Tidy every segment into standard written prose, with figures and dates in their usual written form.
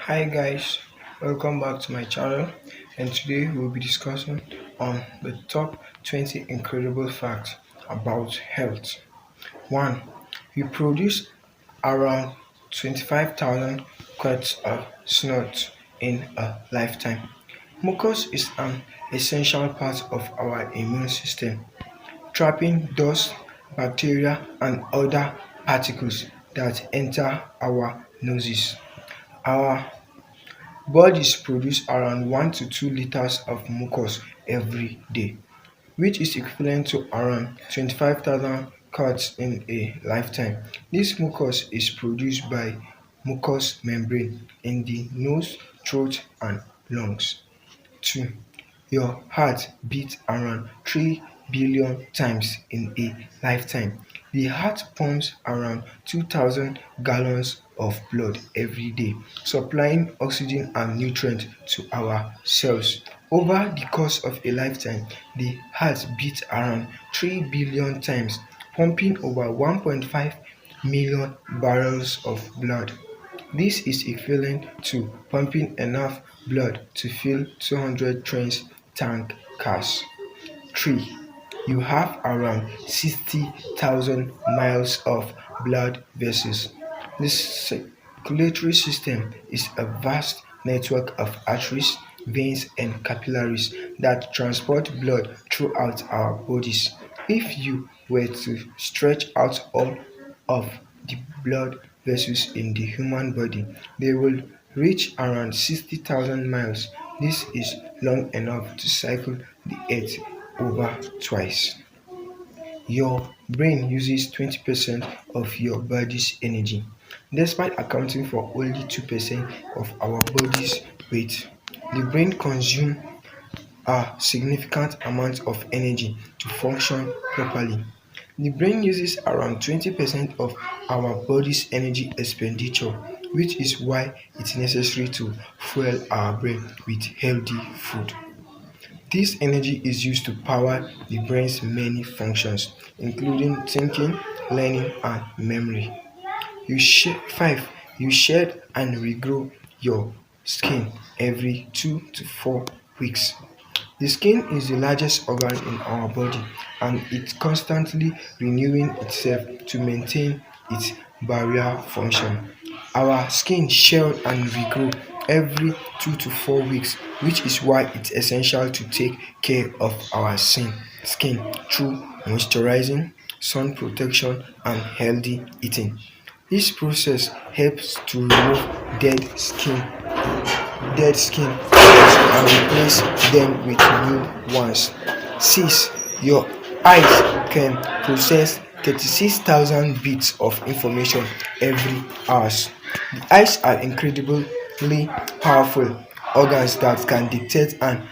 Hi guys, welcome back to my channel, and today we'll be discussing on the top 20 incredible facts about health. 1. We produce around 25,000 quarts of snot in a lifetime. Mucus is an essential part of our immune system, trapping dust, bacteria, and other particles that enter our noses. Our bodies produce around 1 to 2 liters of mucus every day, which is equivalent to around 25,000 cuts in a lifetime. This mucus is produced by mucous membrane in the nose, throat, and lungs. 2. Your heart beats around 3 billion times in a lifetime. The heart pumps around 2,000 gallons of blood every day, supplying oxygen and nutrients to our cells. Over the course of a lifetime, the heart beats around 3 billion times, pumping over 1.5 million barrels of blood. This is equivalent to pumping enough blood to fill 200 train tank cars. 3. You have around 60,000 miles of blood vessels. This circulatory system is a vast network of arteries, veins, and capillaries that transport blood throughout our bodies. If you were to stretch out all of the blood vessels in the human body, they will reach around 60,000 miles. This is long enough to cycle the earth over twice. Your brain uses 20% of your body's energy, despite accounting for only 2% of our body's weight. The brain consumes a significant amount of energy to function properly. The brain uses around 20% of our body's energy expenditure, which is why it's necessary to fuel our brain with healthy food. This energy is used to power the brain's many functions, including thinking, learning, and memory. 5. You shed and regrow your skin every 2 to 4 weeks. The skin is the largest organ in our body, and it's constantly renewing itself to maintain its barrier function. Our skin shed and regrow every 2 to 4 weeks, which is why it's essential to take care of our skin through moisturizing, sun protection, and healthy eating. This process helps to remove dead skin cells and replace them with new ones. 6. Your eyes can process 36,000 bits of information every hour. The eyes are incredibly powerful organs that can detect a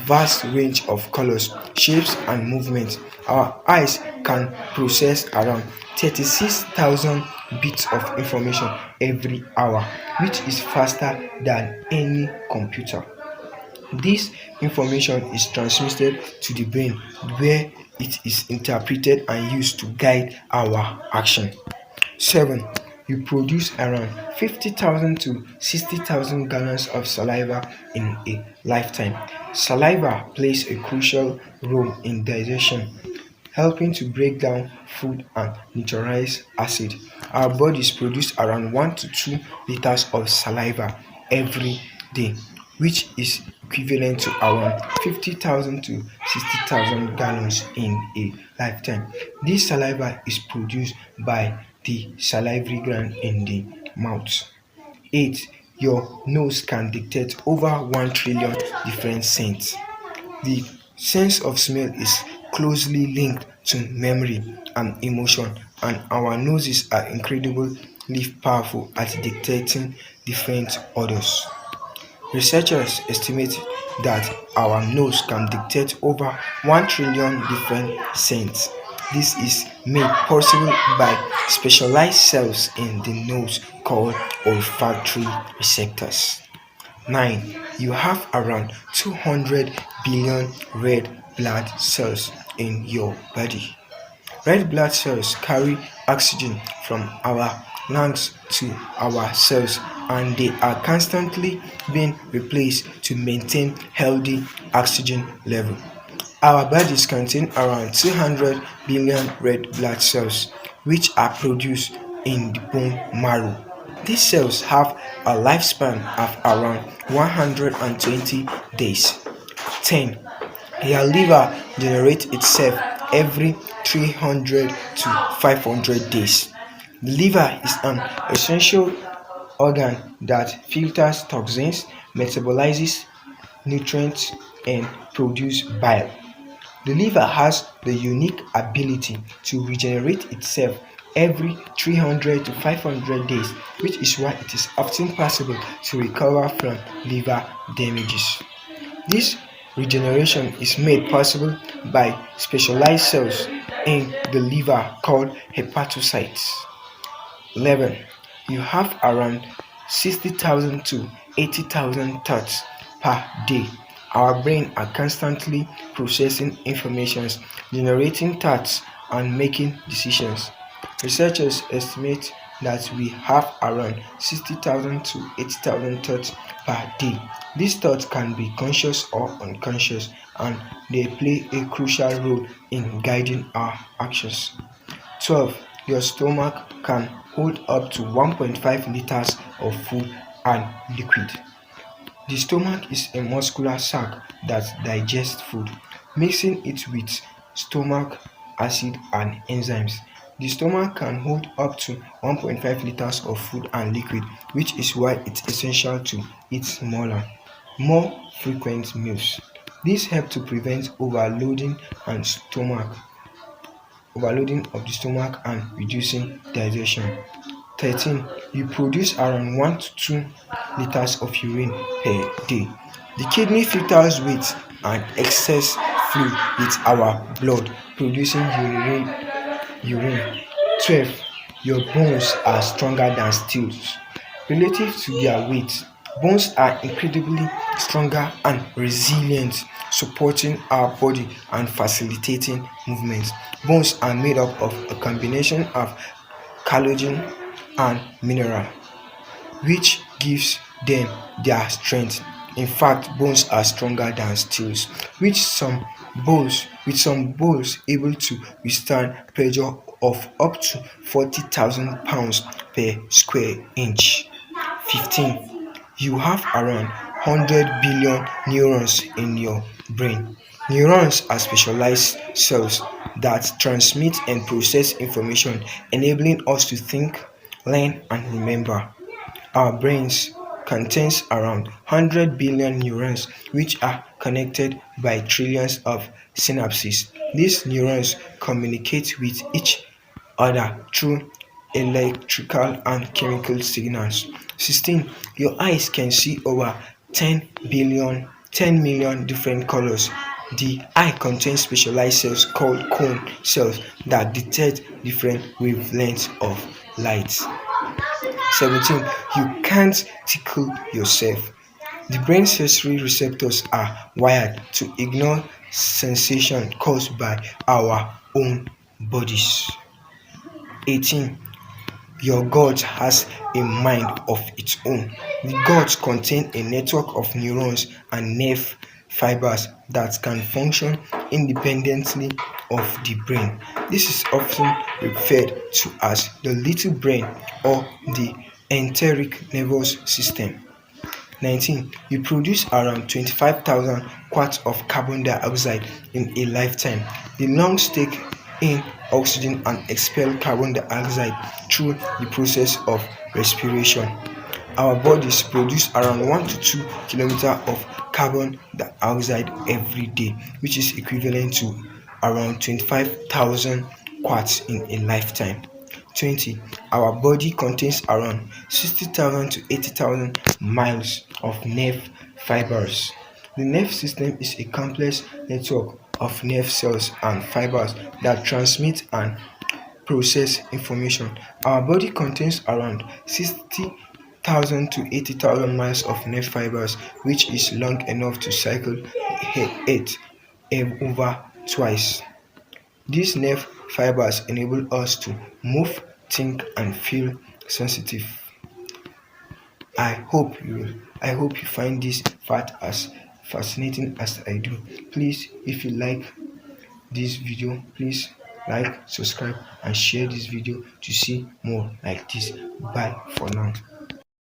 vast range of colors, shapes, and movements. Our eyes can process around 36,000 bits of information every hour, which is faster than any computer. This information is transmitted to the brain where it is interpreted and used to guide our action. 7. You produce around 50,000 to 60,000 gallons of saliva in a lifetime. Saliva plays a crucial role in digestion, helping to break down food and neutralize acid. Our bodies produce around 1 to 2 liters of saliva every day, which is equivalent to around 50,000 to 60,000 gallons in a lifetime. This saliva is produced by the salivary gland in the mouth. 8. Your nose can detect over 1 trillion different scents. The sense of smell is closely linked to memory and emotion, and our noses are incredibly powerful at detecting different odors. Researchers estimate that our nose can detect over 1 trillion different scents. This is made possible by specialized cells in the nose called olfactory receptors. 9. You have around 200 billion red blood cells in your body. Red blood cells carry oxygen from our lungs to our cells and they are constantly being replaced to maintain healthy oxygen level. Our bodies contain around 200 billion red blood cells, which are produced in the bone marrow. These cells have a lifespan of around 120 days. 10. Your liver generates itself every 300 to 500 days. The liver is an essential organ that filters toxins, metabolizes nutrients, and produces bile. The liver has the unique ability to regenerate itself every 300 to 500 days, which is why it is often possible to recover from liver damages. This regeneration is made possible by specialized cells in the liver called hepatocytes. 11. You have around 60,000 to 80,000 thoughts per day. Our brain are constantly processing information, generating thoughts, and making decisions. Researchers estimate that we have around 60,000 to 80,000 thoughts per day. These thoughts can be conscious or unconscious, and they play a crucial role in guiding our actions. 12. Your stomach can hold up to 1.5 liters of food and liquid. The stomach is a muscular sac that digests food, mixing it with stomach acid and enzymes. The stomach can hold up to 1.5 liters of food and liquid, which is why it's essential to eat smaller, more frequent meals. This helps to prevent overloading of the stomach and reducing digestion. 13. You produce around 1 to 2 liters of urine per day. The kidney filters waste and excess fluid with our blood, producing urine. 12. Your bones are stronger than steels. Relative to their weight, bones are incredibly stronger and resilient, supporting our body and facilitating movement. Bones are made up of a combination of collagen and mineral, which gives them their strength. In fact, bones are stronger than steels, with some bones able to withstand pressure of up to 40,000 pounds per square inch. 15. You have around 100 billion neurons in your brain. Neurons are specialized cells that transmit and process information, enabling us to think, learn, and remember. Our brains contains around 100 billion neurons, which are connected by trillions of synapses. These neurons communicate with each other through electrical and chemical signals. 16. Your eyes can see over 10 million different colors. The eye contains specialized cells called cone cells that detect different wavelengths of light. 17. You can't tickle yourself. The brain's sensory receptors are wired to ignore sensation caused by our own bodies. 18. Your gut has a mind of its own. The gut contains a network of neurons and nerve fibers that can function independently of the brain. This is often referred to as the little brain or the enteric nervous system. 19. You produce around 25,000 quarts of carbon dioxide in a lifetime. The lungs take in oxygen and expel carbon dioxide through the process of respiration. Our bodies produce around 1 to 2 kilometers of carbon dioxide every day, which is equivalent to around 25,000 quarts in a lifetime. 20. Our body contains around 60,000 to 80,000 miles of nerve fibers. The nerve system is a complex network of nerve cells and fibers that transmit and process information. Our body contains around 60,000 to 80,000 miles of nerve fibers, which is long enough to cycle Earth over twice. These nerve fibers enable us to move, think, and feel sensitive. I hope you find this fact as fascinating as I do. Please, if you like this video, please like, subscribe, and share this video to see more like this. Bye for now.